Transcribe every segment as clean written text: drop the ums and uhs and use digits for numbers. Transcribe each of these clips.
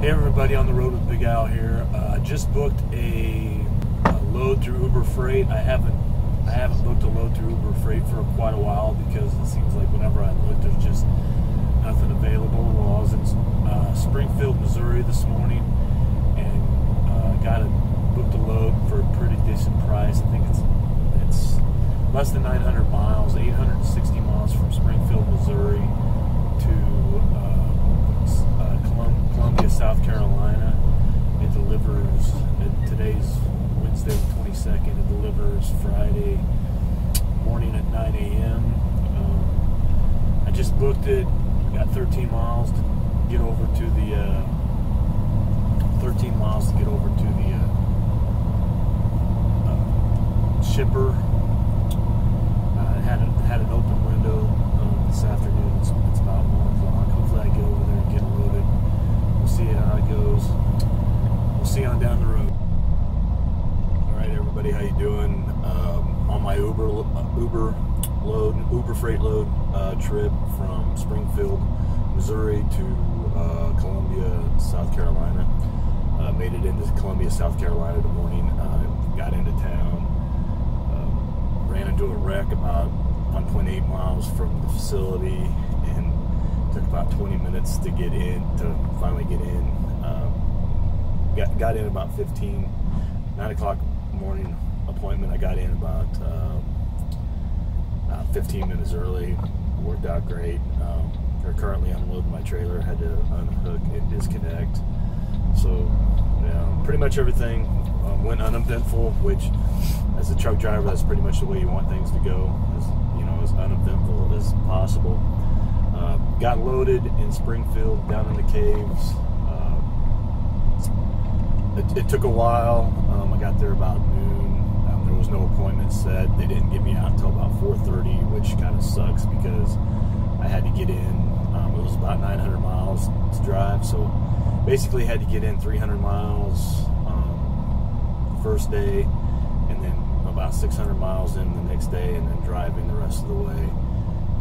Hey everybody, on the road with Big Al here. I just booked a load through Uber Freight. I haven't booked a load through Uber Freight for quite a while because it seems like whenever I look, there's just nothing available. Well, I was in Springfield, Missouri this morning and booked a load for a pretty decent price. I think it's less than 900 miles, 860 miles from Springfield, Missouri to Columbia, South Carolina. It delivers, today's Wednesday the 22nd, it delivers Friday morning at 9 a.m. I just booked it, got 13 miles to get over to the, shipper. Had an open window this afternoon. It's about 1 o'clock. Hopefully I get over there and get it loaded. We'll see how it goes. We'll see on down the road. All right, everybody, how you doing? On my Uber Freight load trip from Springfield, Missouri to Columbia, South Carolina. Made it into Columbia, South Carolina in the morning. Got into town. Ran into a wreck about 1.8 miles from the facility, and took about 20 minutes to finally get in. Got in about 9 o'clock morning appointment. I got in about 15 minutes early. Worked out great. They're currently unloading my trailer. Had to unhook and disconnect. So pretty much everything went uneventful, which as a truck driver, that's pretty much the way you want things to go, as uneventful as possible. Got loaded in Springfield, down in the caves. It took a while. I got there about noon. There was no appointment set. They didn't get me out until about 4:30, which kind of sucks because I had to get in. It was about 900 miles to drive, so basically had to get in 300 miles the first day, and then about 600 miles in the next day, and then driving the rest of the way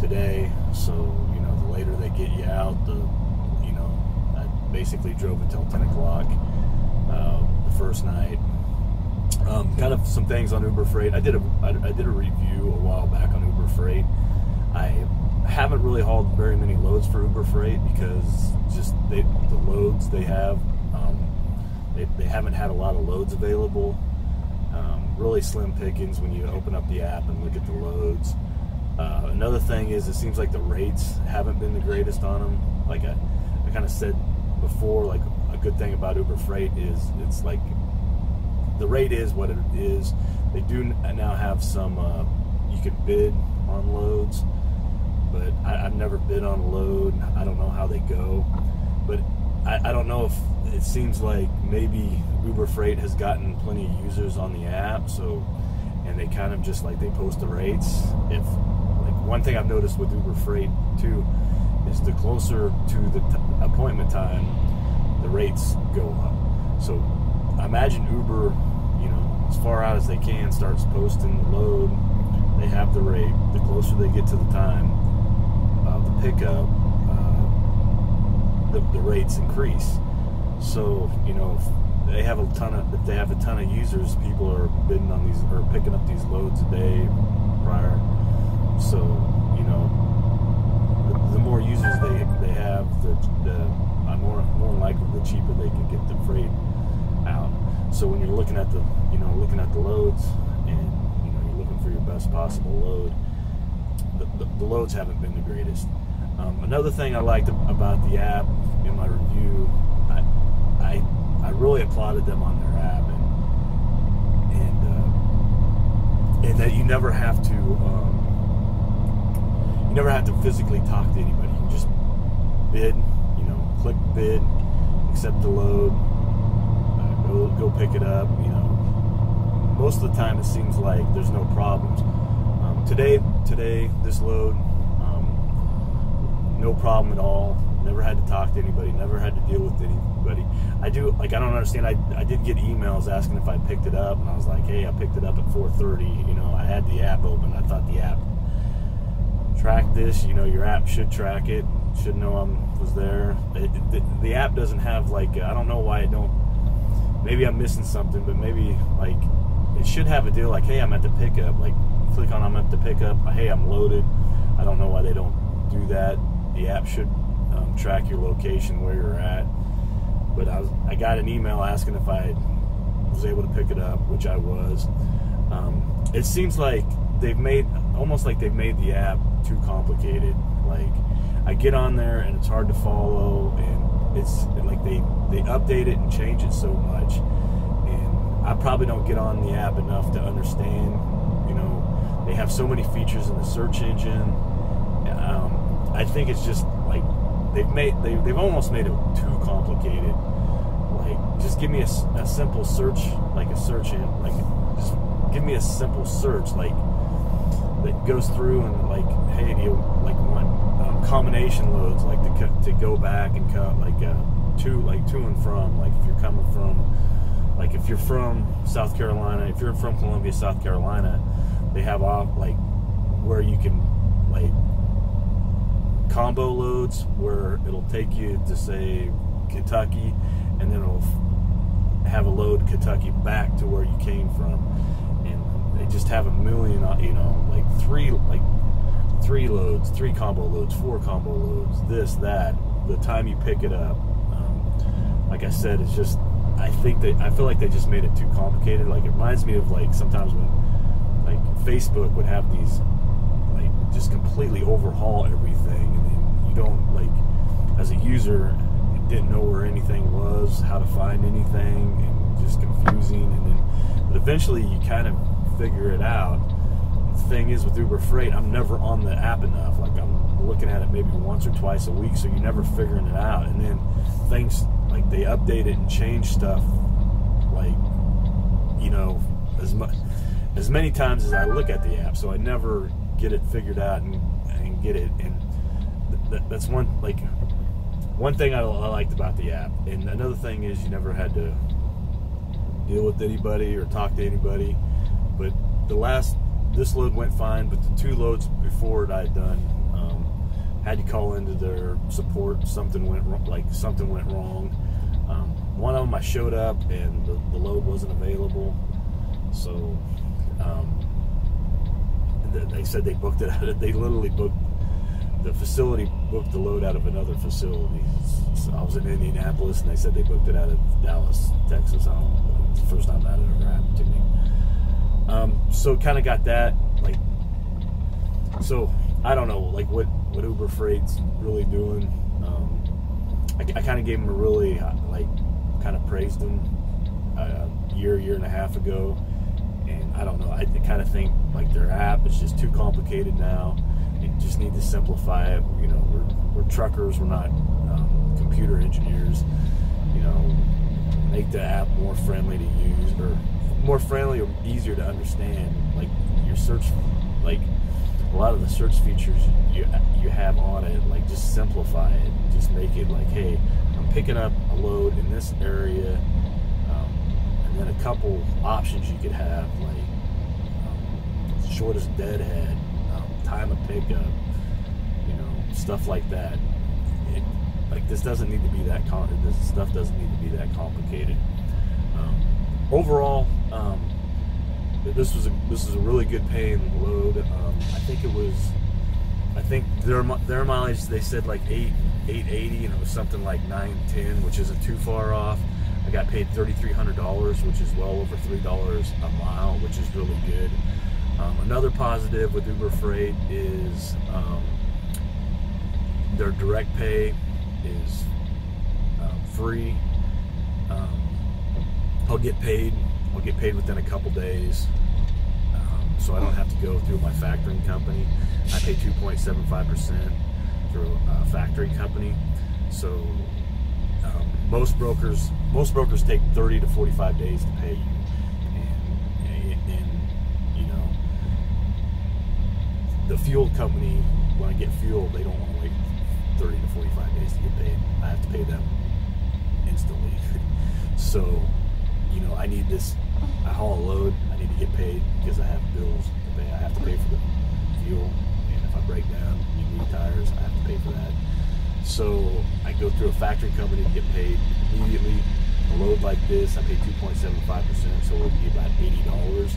today. So the later they get you out, I basically drove until 10 o'clock the first night. Kind of some things on Uber Freight. I did a review a while back on Uber Freight. I haven't really hauled very many loads for Uber Freight because just the loads they have, they haven't had a lot of loads available. Really slim pickings when you open up the app and look at the loads. Another thing is, it seems like the rates haven't been the greatest on them. Like I kind of said before, like a good thing about Uber Freight is it's like the rate is what it is. They do now have some, you can bid on loads, but I've never bid on a load. I don't know how they go, but I don't know if it seems like maybe Uber Freight has gotten plenty of users on the app, and they kind of just like they post the rates. If like one thing I've noticed with Uber Freight too is the closer to the appointment time, the rates go up. So I imagine Uber, as far out as they can, starts posting the load. They have the rate. The closer they get to the time of the pickup, the rates increase. So if they have a ton of users, people are bidding on these or picking up these loads a day prior. So the more users they have, the more likely the cheaper they can get the freight out. So when you're looking at the loads, and you're looking for your best possible load, the loads haven't been the greatest. Another thing I liked about the app in my review, I really applauded them on their app, and that you never have to physically talk to anybody. You can just bid, click bid, accept the load, go pick it up. Most of the time it seems like there's no problems. Today this load, no problem at all. Never had to talk to anybody, never had to deal with anybody. I don't understand. I did get emails asking if I picked it up, and I was like, hey, I picked it up at 4:30. I had the app open. I thought the app tracked this. Your app should track it. should know I was there. The app doesn't have like, I don't know why it don't. Maybe I'm missing something, but maybe like it should have a deal like, hey, I'm at the pickup. Like click on I'm at the pickup. Hey, I'm loaded. I don't know why they don't do that. The app should track your location where you're at. But I got an email asking if I was able to pick it up, which I was. It seems like they've made the app too complicated. Like I get on there and it's hard to follow, and it's like they update it and change it so much, and I probably don't get on the app enough to understand. You know, they have so many features in the search engine. I think it's just like they've almost made it too complicated. Like just give me a simple search, like a search in, like just give me a simple search, like that goes through and like, hey, do you like want combination loads, like to go back and cut like to and from, like if you're coming from, like if you're from South Carolina, if you're from Columbia, South Carolina, they have like where you can like combo loads where it'll take you to say Kentucky, and then it'll have a load Kentucky back to where you came from, and they just have a million, you know, like three loads, 3 combo loads, 4 combo loads, this, that, the time you pick it up. Like I said, it's just, I feel like they just made it too complicated. Like it reminds me of like sometimes when like Facebook would have these like just completely overhaul everything, and then you don't, like as a user, didn't know where anything was, how to find anything, and just confusing. And then, but eventually you kind of figure it out. The thing is with Uber Freight, I'm never on the app enough. Like I'm looking at it maybe once or twice a week, so you're never figuring it out. And then things like they update it and change stuff, like, you know, as many times as I look at the app, so I never get it figured out and get it. And that's one thing I liked about the app. And another thing is you never had to deal with anybody or talk to anybody. But this load went fine, but the 2 loads before it I had done, had to call into their support. Something went wrong. One of them I showed up and the load wasn't available. So they said they booked it out. They literally booked, the facility booked the load out of another facility. So I was in Indianapolis, and they said they booked it out of Dallas, Texas. I don't know. It's the first time that ever happened to me. So kind of got that, like, so I don't know, like what Uber Freight's really doing. I kind of gave them a really, like, kind of praised them a year and a half ago, and I don't know, I kind of think like their app is just too complicated now. They just need to simplify it. You know, we're truckers, we're not computer engineers. You know, make the app more friendly to use, or more friendly or easier to understand. Like your search, like a lot of the search features you have on it, like just simplify it. Just make it like, hey, I'm picking up a load in this area, and then a couple options you could have, like shortest deadhead, time of pickup, you know, stuff like that. Like this doesn't need to be that this stuff doesn't need to be that complicated. Overall, this was a really good paying load. I think their mileage, they said like 880, and it was something like 910, which isn't too far off. I got paid $3,300, which is well over $3 a mile, which is really good. Another positive with Uber Freight is their direct pay is free. I'll get paid within a couple days, so I don't have to go through my factoring company. I pay 2.75% through a factoring company. So most brokers take 30 to 45 days to pay you, and you know, the fuel company, when I get fuel, they don't want to wait 30 to 45 days to get paid. I have to pay them instantly. So, you know, I need this. I haul a load, I need to get paid because I have bills to pay. I have to pay for the fuel, and if I break down, you need tires, I have to pay for that. So I go through a factoring company to get paid immediately. A load like this, I pay 2.75%, so it would be about $80.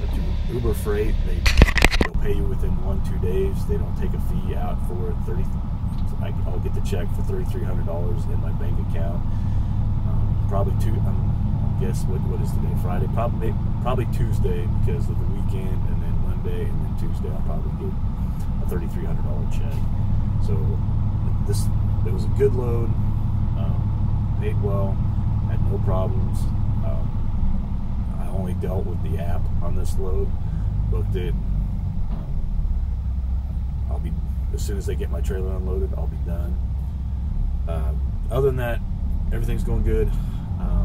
But through Uber Freight, they'll pay you within 1-2 days. They don't take a fee out for I'll get the check for $3,300 in my bank account. Probably guess what is today? Friday. Probably Tuesday, because of the weekend, and then Monday, and then Tuesday I'll probably get a $3,300 check. So it was a good load. Paid well. Had no problems. I only dealt with the app on this load. Booked it. As soon as they get my trailer unloaded, I'll be done. Other than that, everything's going good. I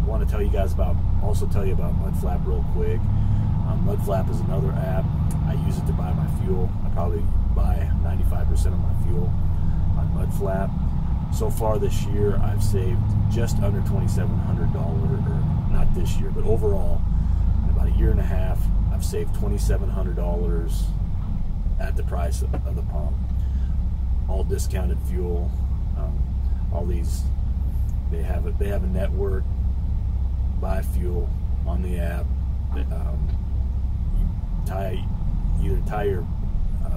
want to tell you about Mudflap real quick. Mudflap is another app. I use it to buy my fuel. I probably buy 95% of my fuel on Mudflap. So far this year, I've saved just under $2,700, or not this year, but overall, in about a year and a half, I've saved $2,700 at the price of the pump. All discounted fuel. All these, they have a network. Buy fuel on the app. You either tie your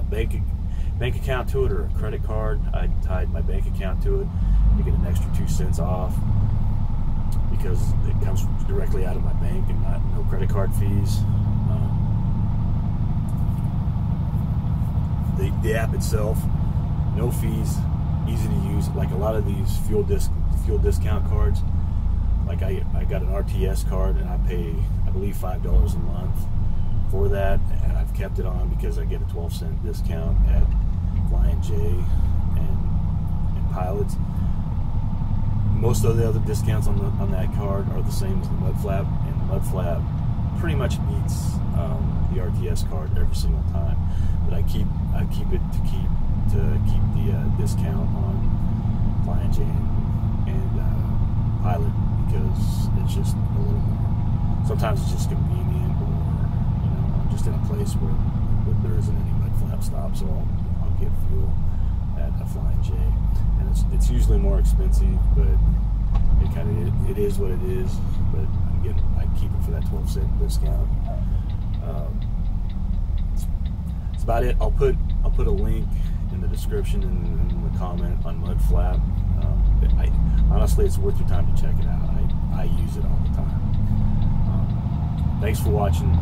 bank account to it or a credit card. I tied my bank account to it to get an extra 2 cents off, because it comes directly out of my bank and no credit card fees. The app itself, no fees, easy to use. Like a lot of these fuel discount cards, like I got an RTS card and I pay, I believe, $5 a month for that, and I've kept it on because I get a 12-cent discount at Flying J and Pilots. Most of the other discounts on that card are the same as the Mudflap, and the Mudflap pretty much beats the RTS card every single time. But I keep it to keep the discount on Flying J and Pilot, because it's just a little more. Sometimes it's just convenient, or I'm just in a place where there isn't any Mudflap stop, so I'll get fuel at a Flying J, and it's usually more expensive, but it is what it is. But I keep it for that 12-cent discount. That's about it. I'll put a link in the description and in the comment on Mudflap. Honestly, it's worth your time to check it out. I use it all the time. Thanks for watching.